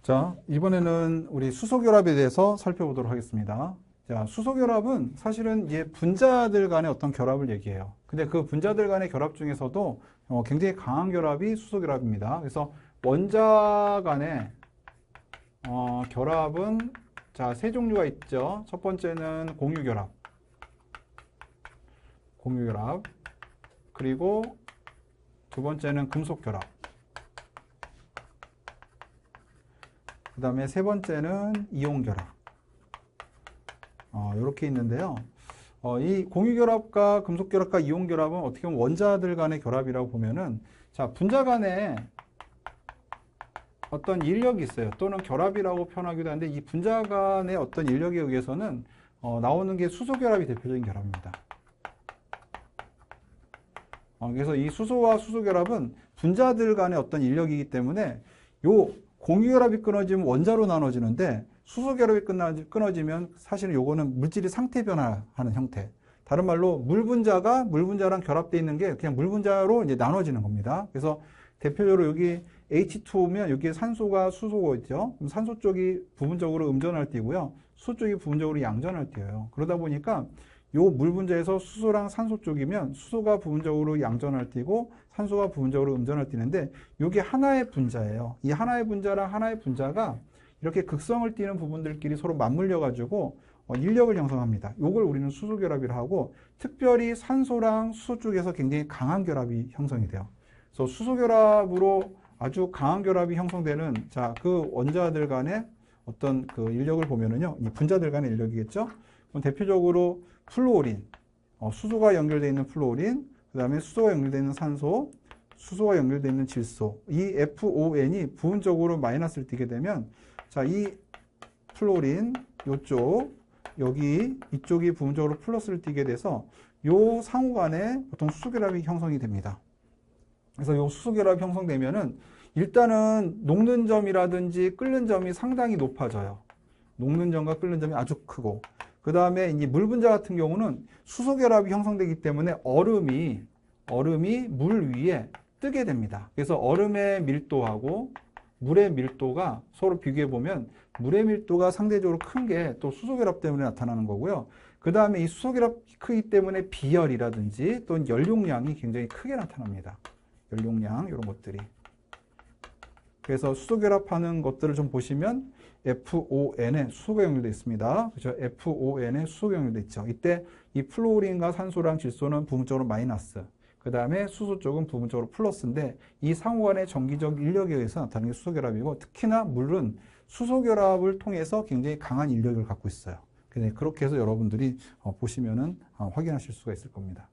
자, 이번에는 우리 수소결합에 대해서 살펴보도록 하겠습니다. 자, 수소결합은 사실은 이제 분자들 간의 어떤 결합을 얘기해요. 근데 그 분자들 간의 결합 중에서도 굉장히 강한 결합이 수소결합입니다. 그래서 원자 간의 결합은 자, 세 종류가 있죠. 첫 번째는 공유결합. 공유결합. 그리고 두 번째는 금속결합. 그 다음에 세 번째는 이온결합. 이렇게 있는데요. 이 공유결합과 금속결합과 이온결합은 어떻게 보면 원자들 간의 결합이라고 보면은, 자, 분자 간에 어떤 인력이 있어요. 또는 결합이라고 표현하기도 하는데, 이 분자 간의 어떤 인력에 의해서는 나오는 게 수소결합이 대표적인 결합입니다. 그래서 이 수소와 수소결합은 분자들 간의 어떤 인력이기 때문에 요 공유결합이 끊어지면 원자로 나눠지는데 수소결합이 끊어지면 사실은 요거는 물질이 상태 변화하는 형태. 다른 말로 물 분자랑 결합되어 있는 게 그냥 물 분자로 이제 나눠지는 겁니다. 그래서 대표적으로 여기 H2O면 여기에 산소가 수소가 있죠. 그럼 산소 쪽이 부분적으로 음전할 띠고요. 수소 쪽이 부분적으로 양전할 띠예요. 그러다 보니까 요 물 분자에서 수소랑 산소 쪽이면 수소가 부분적으로 양전할 띠고 산소가 부분적으로 음전할 띠는데 이게 하나의 분자예요. 이 하나의 분자랑 하나의 분자가 이렇게 극성을 띠는 부분들끼리 서로 맞물려 가지고 인력을 형성합니다. 이걸 우리는 수소결합이라 하고, 특별히 산소랑 수소 쪽에서 굉장히 강한 결합이 형성이 돼요. 그래서 수소결합으로 아주 강한 결합이 형성되는 자, 그 원자들 간의 어떤 그 인력을 보면은요, 이 분자들 간의 인력이겠죠. 그럼 대표적으로 플루오린, 수소가 연결되어 있는 플루오린, 그 다음에 수소가 연결되어 있는 산소, 수소가 연결되어 있는 질소, 이 FON이 부분적으로 마이너스를 띠게 되면, 자, 이 플루오린, 요쪽, 여기, 이쪽이 부분적으로 플러스를 띠게 돼서, 요 상호 간에 보통 수소결합이 형성이 됩니다. 그래서 요 수소결합이 형성되면은, 일단은 녹는 점이라든지 끓는 점이 상당히 높아져요. 녹는 점과 끓는 점이 아주 크고, 그 다음에 이 물 분자 같은 경우는 수소결합이 형성되기 때문에 얼음이 물 위에 뜨게 됩니다. 그래서 얼음의 밀도하고 물의 밀도가 서로 비교해 보면 물의 밀도가 상대적으로 큰 게 또 수소결합 때문에 나타나는 거고요. 그 다음에 이 수소결합이 크기 때문에 비열이라든지 또는 연료량이 굉장히 크게 나타납니다. 연료량 이런 것들이. 그래서 수소결합하는 것들을 좀 보시면 FON에 수소가 연결되어 있습니다. 그렇죠? FON에 수소가 연결되어 있죠. 이때 이 플루오린과 산소랑 질소는 부분적으로 마이너스, 그 다음에 수소 쪽은 부분적으로 플러스인데, 이 상호 간의 정기적 인력에 의해서 나타나는 게 수소결합이고, 특히나 물은 수소결합을 통해서 굉장히 강한 인력을 갖고 있어요. 그렇게 해서 여러분들이 보시면은 확인하실 수가 있을 겁니다.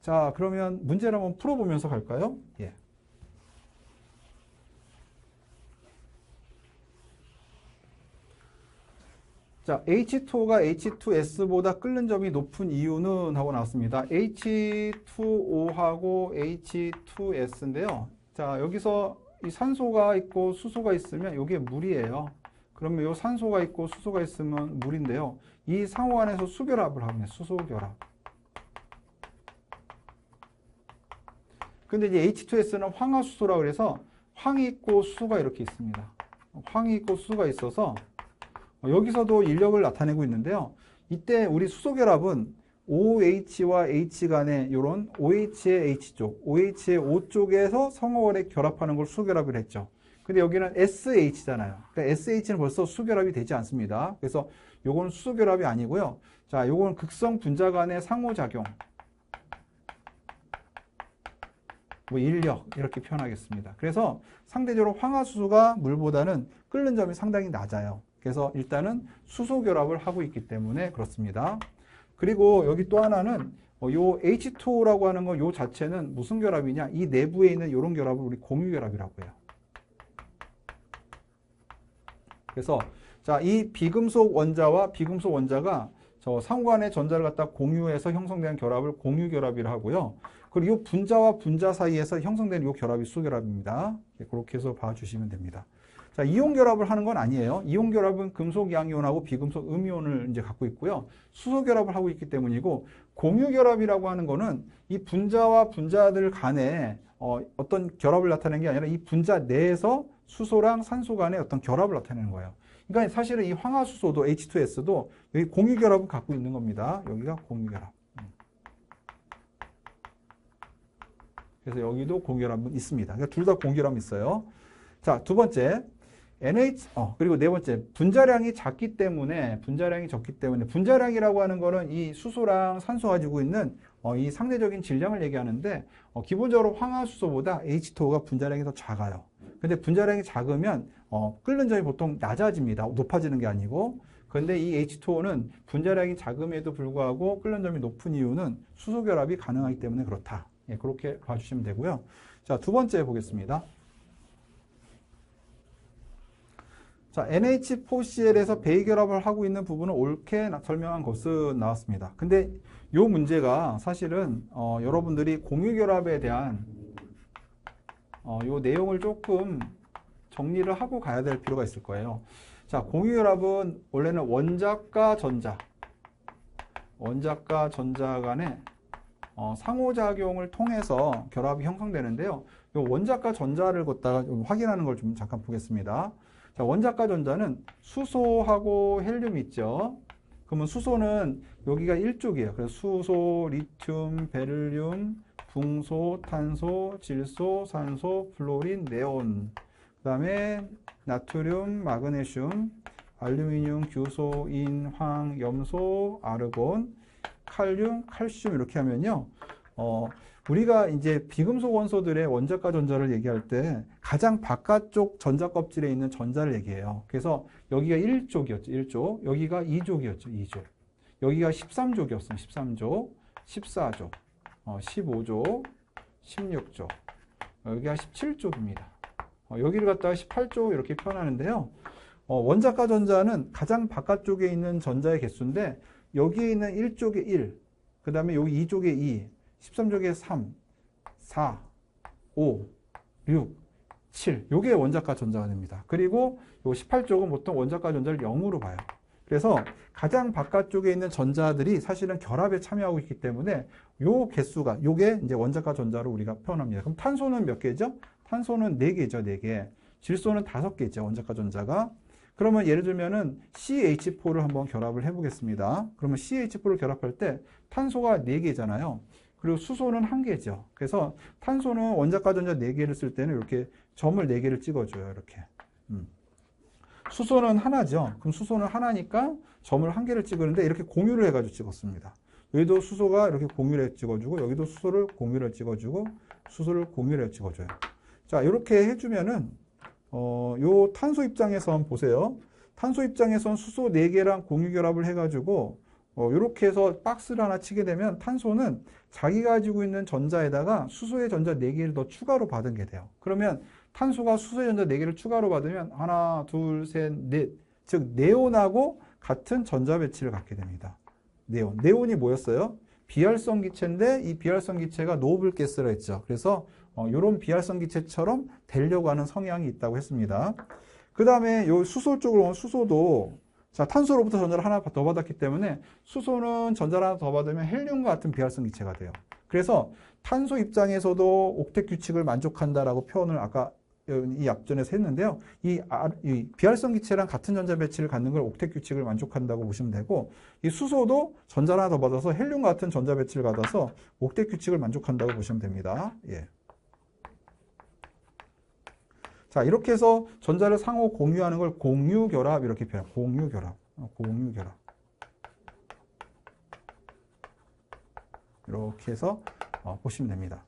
자, 그러면 문제를 한번 풀어보면서 갈까요? 예. 자, H2O가 H2S보다 끓는 점이 높은 이유는 하고 나왔습니다. H2O하고 H2S인데요. 자, 여기서 이 산소가 있고 수소가 있으면 이게 물이에요. 그러면 이 산소가 있고 수소가 있으면 물인데요. 이 상호 안에서 수결합을 하면 수소결합. 근데 이제 H2S는 황화수소라고 그래서 황이 있고 수소가 이렇게 있습니다. 황이 있고 수소가 있어서 여기서도 인력을 나타내고 있는데요. 이때 우리 수소결합은 OH와 H 간의 이런 OH의 H쪽, OH의 O 쪽에서 성어원에 결합하는 걸 수소결합을 했죠. 근데 여기는 SH잖아요. 그러니까 SH는 벌써 수소결합이 되지 않습니다. 그래서 요건 수소결합이 아니고요. 자, 요건 극성 분자 간의 상호작용. 뭐 인력 이렇게 표현하겠습니다. 그래서 상대적으로 황화수소가 물보다는 끓는 점이 상당히 낮아요. 그래서 일단은 수소결합을 하고 있기 때문에 그렇습니다. 그리고 여기 또 하나는 요 H2O라고 하는 거 요 자체는 무슨 결합이냐? 이 내부에 있는 이런 결합을 우리 공유결합이라고 해요. 그래서 자, 이 비금속 원자와 비금속 원자가 저 상호간의 전자를 갖다 공유해서 형성되는 결합을 공유결합이라 하고요. 그리고 이 분자와 분자 사이에서 형성되는 이 결합이 수소결합입니다. 그렇게 해서 봐주시면 됩니다. 자, 이온 결합을 하는 건 아니에요. 이온 결합은 금속 양이온하고 비금속 음이온을 이제 갖고 있고요. 수소 결합을 하고 있기 때문이고, 공유 결합이라고 하는 거는 이 분자와 분자들 간에 어떤 결합을 나타내는 게 아니라 이 분자 내에서 수소랑 산소 간의 어떤 결합을 나타내는 거예요. 그러니까 사실은 이 황화수소도 H2S도 여기 공유결합을 갖고 있는 겁니다. 여기가 공유결합. 그래서 여기도 공유결합은 있습니다. 그러니까 둘 다 공유결합이 있어요. 자, 두 번째. 그리고 네 번째, 분자량이 적기 때문에, 분자량이라고 하는 거는 이 수소랑 산소 가지고 있는 이 상대적인 질량을 얘기하는데, 기본적으로 황화수소보다 H2O가 분자량이 더 작아요. 근데 분자량이 작으면, 끓는 점이 보통 낮아집니다. 높아지는 게 아니고. 근데 이 H2O는 분자량이 작음에도 불구하고 끓는 점이 높은 이유는 수소 결합이 가능하기 때문에 그렇다. 예, 그렇게 봐주시면 되고요. 자, 두 번째 보겠습니다. 자, NH4Cl에서 베이결합을 하고 있는 부분은 옳게 설명한 것은 나왔습니다. 근데 이 문제가 사실은 여러분들이 공유결합에 대한 이 내용을 조금 정리를 하고 가야 될 필요가 있을 거예요. 자, 공유결합은 원래는 원자과 전자 간의 상호작용을 통해서 결합이 형성되는데요. 이 원자과 전자를 갖다가 좀 확인하는 걸 좀 잠깐 보겠습니다. 자, 원자과 전자는 수소하고 헬륨이 있죠. 그러면 수소는 여기가 1쪽이에요. 그래서 수소, 리튬, 베릴륨, 붕소, 탄소, 질소, 산소, 플로린, 네온. 그 다음에 나트륨, 마그네슘, 알루미늄, 규소, 인, 황, 염소, 아르곤, 칼륨, 칼슘 이렇게 하면요. 우리가 이제 비금속 원소들의 원자과 전자를 얘기할 때 가장 바깥쪽 전자 껍질에 있는 전자를 얘기해요. 그래서 여기가 1족이었죠. 1족. 여기가 2족이었죠. 2족. 여기가 13족이었어요. 13족, 14족, 15족, 16족. 여기가 17족입니다. 여기를 갖다가 18족 이렇게 표현하는데요. 원자과 전자는 가장 바깥쪽에 있는 전자의 개수인데 여기에 있는 1족의 1, 그 다음에 여기 2족의 2, 13족의 3, 4, 5, 6, 7. 요게 원자과 전자가 됩니다. 그리고 요 18족은 보통 원자과 전자를 0으로 봐요. 그래서 가장 바깥쪽에 있는 전자들이 사실은 결합에 참여하고 있기 때문에 요 개수가, 요게 이제 원자과 전자로 우리가 표현합니다. 그럼 탄소는 몇 개죠? 탄소는 4개죠, 4개. 질소는 5개죠, 원자과 전자가. 그러면 예를 들면은 CH4를 한번 결합을 해보겠습니다. 그러면 CH4를 결합할 때 탄소가 4개잖아요. 그리고 수소는 1개죠. 그래서 탄소는 원자과 전자 4개를 쓸 때는 이렇게 점을 4개를 찍어줘요. 이렇게. 수소는 하나죠. 그럼 수소는 하나니까 점을 1개를 찍었는데 이렇게 공유를 해가지고 찍었습니다. 여기도 수소가 이렇게 공유를 해 찍어주고 여기도 수소를 공유를 해 찍어주고 수소를 공유를 해 찍어줘요. 자, 이렇게 해주면은 요 탄소 입장에서 한번 보세요. 탄소 입장에선 수소 4개랑 공유 결합을 해가지고 이렇게 해서 박스를 하나 치게 되면 탄소는 자기가 가지고 있는 전자에다가 수소의 전자 4개를 더 추가로 받은 게 돼요. 그러면 탄소가 수소의 전자 4개를 추가로 받으면 하나, 둘, 셋, 넷. 즉 네온하고 같은 전자 배치를 갖게 됩니다. 네온. 네온이 뭐였어요? 비활성 기체인데 이 비활성 기체가 노블 가스라 했죠. 그래서 이런 비활성 기체처럼 되려고 하는 성향이 있다고 했습니다. 그 다음에 요 수소 쪽으로 오면 수소도 자, 탄소로부터 전자를 하나 더 받았기 때문에 수소는 전자를 하나 더 받으면 헬륨과 같은 비활성 기체가 돼요. 그래서 탄소 입장에서도 옥텟 규칙을 만족한다라고 표현을 아까 이 앞전에서 했는데요. 이 비활성 기체랑 같은 전자 배치를 갖는 걸 옥텟 규칙을 만족한다고 보시면 되고 이 수소도 전자를 하나 더 받아서 헬륨과 같은 전자 배치를 받아서 옥텟 규칙을 만족한다고 보시면 됩니다. 예. 자, 이렇게 해서 전자를 상호 공유하는 걸 공유결합 이렇게 표현해요. 공유결합. 공유결합. 이렇게 해서 보시면 됩니다.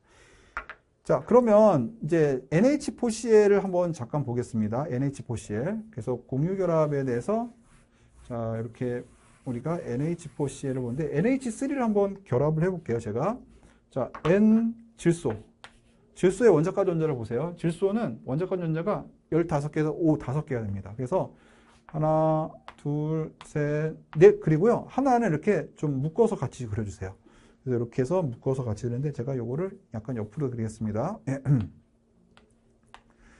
자, 그러면 이제 NH4Cl을 한번 잠깐 보겠습니다. NH4Cl. 그래서 공유결합에 대해서 자, 이렇게 우리가 NH4Cl을 보는데 NH3를 한번 결합을 해볼게요. 제가. 자, N 질소. 질소의 원자과 전자를 보세요. 질소는 원자과 전자가 15개에서 5개가 됩니다. 그래서 하나, 둘, 셋, 넷 그리고요. 하나는 이렇게 좀 묶어서 같이 그려주세요. 그래서 이렇게 해서 묶어서 같이 그리는데 제가 요거를 약간 옆으로 그리겠습니다.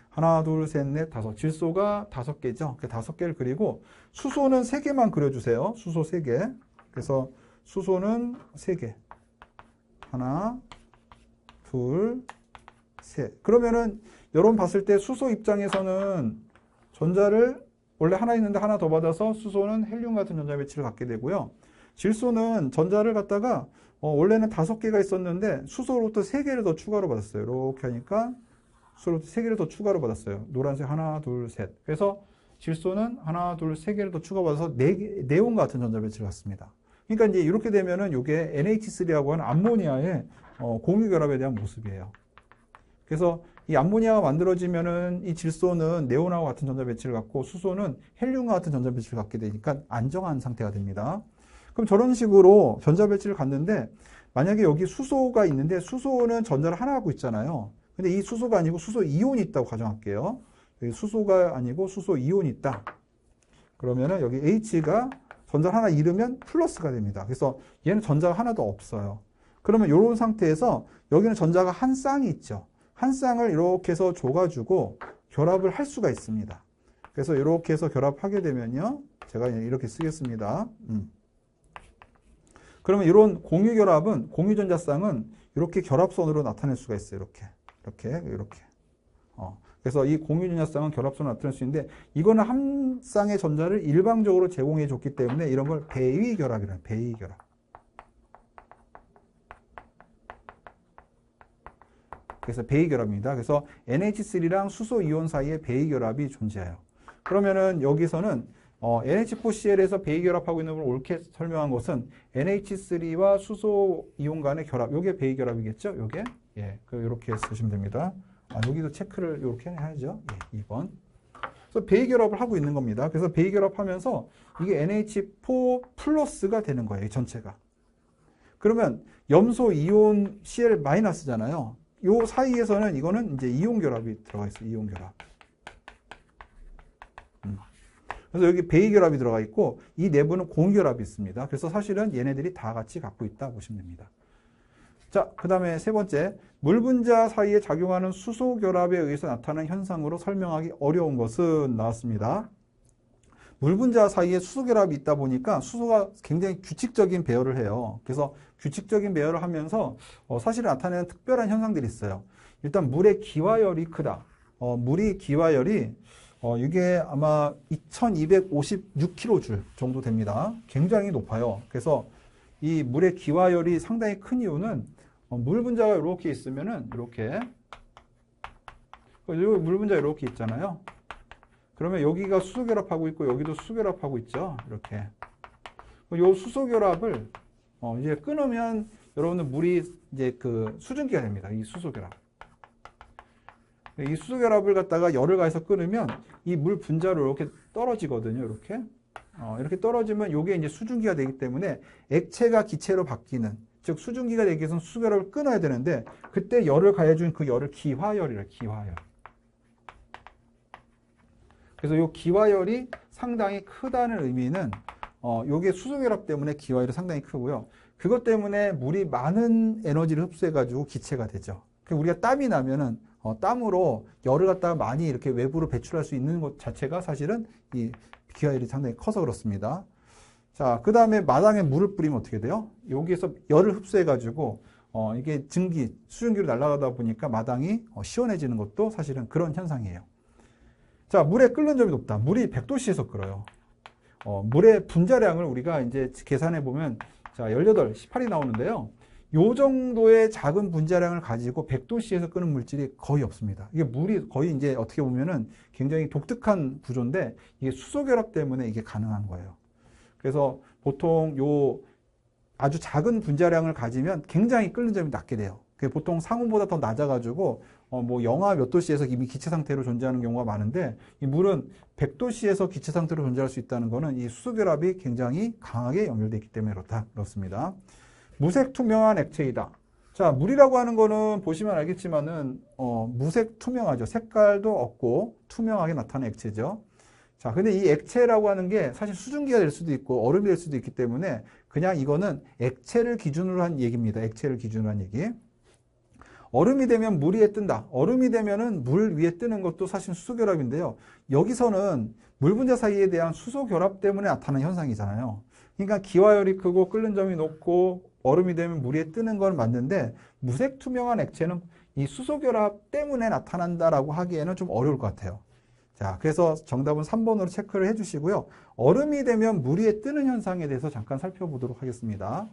하나, 둘, 셋, 넷, 5. 질소가 5개죠. 5개를 그리고 수소는 3개만 그려주세요. 수소 3개. 그래서 수소는 3개. 하나, 둘, 셋. 그러면은 여러분 봤을 때 수소 입장에서는 전자를 원래 하나 있는데 하나 더 받아서 수소는 헬륨 같은 전자 배치를 갖게 되고요. 질소는 전자를 갖다가 원래는 5개가 있었는데 수소로부터 3개를 더 추가로 받았어요. 이렇게 하니까 수소로부터 3개를 더 추가로 받았어요. 노란색 하나, 둘, 셋. 그래서 질소는 하나, 둘, 3개를 더 추가받아서 네온과 같은 전자 배치를 갖습니다. 그러니까 이제 이렇게 되면은 이게 NH3하고 하는 암모니아의 공유 결합에 대한 모습이에요. 그래서 이 암모니아가 만들어지면은 이 질소는 네온하고 같은 전자 배치를 갖고 수소는 헬륨과 같은 전자 배치를 갖게 되니까 안정한 상태가 됩니다. 그럼 저런 식으로 전자 배치를 갖는데 만약에 여기 수소가 있는데 수소는 전자를 하나 갖고 있잖아요. 근데 이 수소가 아니고 수소 이온이 있다고 가정할게요. 여기 수소가 아니고 수소 이온이 있다. 그러면은 여기 H가 전자 하나 잃으면 플러스가 됩니다. 그래서 얘는 전자가 하나도 없어요. 그러면 이런 상태에서 여기는 전자가 한 쌍이 있죠. 한 쌍을 이렇게 해서 줘가지고 결합을 할 수가 있습니다. 그래서 이렇게 해서 결합하게 되면요. 제가 이렇게 쓰겠습니다. 그러면 이런 공유 결합은, 공유 전자쌍은 이렇게 결합선으로 나타낼 수가 있어요. 이렇게. 그래서 이 공유 전자쌍은 결합선으로 나타낼 수 있는데, 이거는 한 쌍의 전자를 일방적으로 제공해 줬기 때문에 이런 걸 배위 결합이라고 해요. 배위 결합. 그래서 배위 결합입니다. 그래서 NH3랑 수소 이온 사이에 배위 결합이 존재해요. 그러면은 여기서는 NH4Cl에서 배위 결합하고 있는 걸 옳게 설명한 것은 NH3와 수소 이온 간의 결합, 요게 배위 결합이겠죠? 요게? 예, 이렇게 쓰시면 됩니다. 여기도 체크를 이렇게 해야죠. 예, 2번. 그래서 배위 결합을 하고 있는 겁니다. 그래서 배위 결합하면서 이게 NH4 플러스가 되는 거예요. 이 전체가. 그러면 염소 이온 Cl 마이너스잖아요. 요 사이에서는 이거는 이제 이온 결합이 들어가 있어요. 이온 결합. 그래서 여기 배위 결합이 들어가 있고 이 내부는 공유 결합이 있습니다. 그래서 사실은 얘네들이 다 같이 갖고 있다 보시면 됩니다. 자, 그 다음에 세 번째, 물 분자 사이에 작용하는 수소 결합에 의해서 나타나는 현상으로 설명하기 어려운 것은 나왔습니다. 물 분자 사이에 수소 결합이 있다 보니까 수소가 굉장히 규칙적인 배열을 해요. 그래서 규칙적인 배열을 하면서 사실 나타내는 특별한 현상들이 있어요. 일단 물의 기화열이 크다. 물이 기화열이 이게 아마 2256kJ 정도 됩니다. 굉장히 높아요. 그래서 이 물의 기화열이 상당히 큰 이유는 물 분자가 이렇게 있으면은 이렇게 물 분자 이렇게 있잖아요. 그러면 여기가 수소 결합하고 있고 여기도 수소 결합하고 있죠. 이렇게. 이 수소 결합을 이제 끊으면 여러분들 물이 이제 그 수증기가 됩니다. 이 수소 결합. 이 수소 결합을 갖다가 열을 가해서 끊으면 이 물 분자로 이렇게 떨어지거든요. 이렇게 떨어지면 이게 이제 수증기가 되기 때문에 액체가 기체로 바뀌는, 즉 수증기가 되기 위해서는 수소 결합을 끊어야 되는데 그때 열을 가해준 그 열을 기화열이래요. 기화열. 그래서 이 기화열이 상당히 크다는 의미는 요게 수소 결합 때문에 기화열이 상당히 크고요. 그것 때문에 물이 많은 에너지를 흡수해가지고 기체가 되죠. 우리가 땀이 나면은 땀으로 열을 갖다가 많이 이렇게 외부로 배출할 수 있는 것 자체가 사실은 이 기화열이 상당히 커서 그렇습니다. 자, 그 다음에 마당에 물을 뿌리면 어떻게 돼요? 여기에서 열을 흡수해가지고 이게 증기, 수증기로 날아가다 보니까 마당이 시원해지는 것도 사실은 그런 현상이에요. 자, 물의 끓는 점이 높다. 물이 100도씨에서 끓어요. 물의 분자량을 우리가 이제 계산해 보면, 자, 18, 18이 나오는데요. 요 정도의 작은 분자량을 가지고 100도씨에서 끓는 물질이 거의 없습니다. 이게 물이 거의 이제 어떻게 보면은 굉장히 독특한 구조인데, 이게 수소 결합 때문에 이게 가능한 거예요. 그래서 보통 요 아주 작은 분자량을 가지면 굉장히 끓는 점이 낮게 돼요. 보통 상온보다 더 낮아가지고 뭐 영하 몇 도씨에서 이미 기체 상태로 존재하는 경우가 많은데, 이 물은 100도씨에서 기체 상태로 존재할 수 있다는 것은 이 수소 결합이 굉장히 강하게 연결되어 있기 때문에 그렇습니다. 무색 투명한 액체이다. 자, 물이라고 하는 거는 보시면 알겠지만은 무색 투명하죠. 색깔도 없고 투명하게 나타나는 액체죠. 자, 근데 이 액체라고 하는 게 사실 수증기가 될 수도 있고 얼음이 될 수도 있기 때문에 그냥 이거는 액체를 기준으로 한 얘기입니다. 액체를 기준으로 한 얘기. 얼음이 되면 물 위에 뜬다. 얼음이 되면은 물 위에 뜨는 것도 사실 수소 결합인데요. 여기서는 물 분자 사이에 대한 수소 결합 때문에 나타나는 현상이잖아요. 그러니까 기화열이 크고 끓는 점이 높고 얼음이 되면 물 위에 뜨는 건 맞는데, 무색 투명한 액체는 이 수소결합 때문에 나타난다라고 하기에는 좀 어려울 것 같아요. 자, 그래서 정답은 3번으로 체크를 해주시고요. 얼음이 되면 물 위에 뜨는 현상에 대해서 잠깐 살펴보도록 하겠습니다.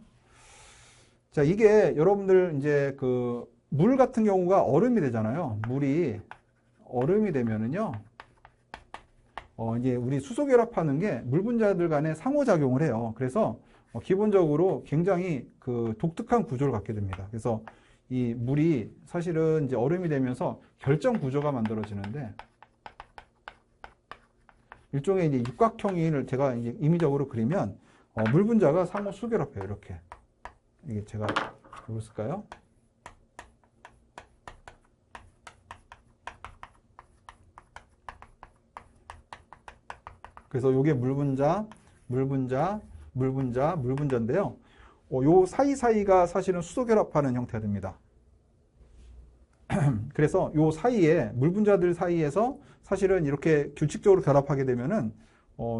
자, 이게 여러분들 이제 그 물 같은 경우가 얼음이 되잖아요. 물이 얼음이 되면은요, 이제 우리 수소결합하는 게 물 분자들 간에 상호작용을 해요. 그래서 기본적으로 굉장히 그 독특한 구조를 갖게 됩니다. 그래서 이 물이 사실은 이제 얼음이 되면서 결정 구조가 만들어지는데, 일종의 이제 육각형을 제가 이제 임의적으로 그리면 물 분자가 상호 수결합해요. 이렇게. 이게 제가 해볼까요? 그래서 이게 물 분자, 물 분자, 물 분자, 물 분자인데요. 요 사이사이가 사실은 수소결합하는 형태가 됩니다. 그래서 요 사이에 물 분자들 사이에서 사실은 이렇게 규칙적으로 결합하게 되면은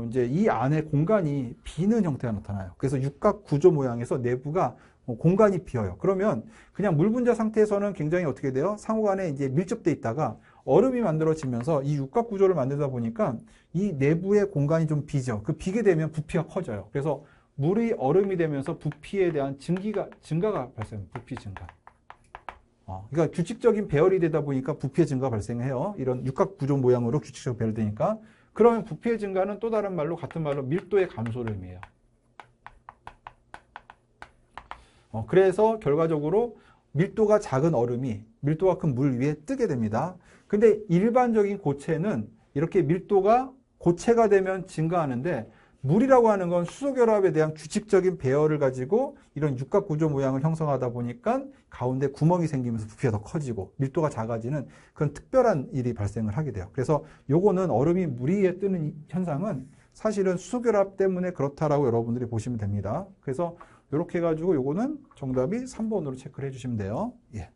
이제 이 안에 공간이 비는 형태가 나타나요. 그래서 육각 구조 모양에서 내부가 공간이 비어요. 그러면 그냥 물 분자 상태에서는 굉장히 어떻게 돼요? 상호간에 이제 밀접돼 있다가 얼음이 만들어지면서 이 육각 구조를 만들다 보니까 이 내부의 공간이 좀 비죠. 그 비게 되면 부피가 커져요. 그래서 물이 얼음이 되면서 부피에 대한 증가가 발생해요. 부피 증가. 그러니까 규칙적인 배열이 되다 보니까 부피의 증가가 발생해요. 이런 육각 구조 모양으로 규칙적으로 배열되니까. 그러면 부피의 증가는 또 다른 말로, 같은 말로 밀도의 감소를 의미해요. 그래서 결과적으로 밀도가 작은 얼음이 밀도가 큰 물 위에 뜨게 됩니다. 근데 일반적인 고체는 이렇게 밀도가 고체가 되면 증가하는데, 물이라고 하는 건 수소결합에 대한 규칙적인 배열을 가지고 이런 육각 구조 모양을 형성하다 보니까 가운데 구멍이 생기면서 부피가 더 커지고 밀도가 작아지는 그런 특별한 일이 발생을 하게 돼요. 그래서 요거는 얼음이 물 위에 뜨는 현상은 사실은 수소결합 때문에 그렇다라고 여러분들이 보시면 됩니다. 그래서 이렇게 해가지고 요거는 정답이 3번으로 체크를 해주시면 돼요. 예.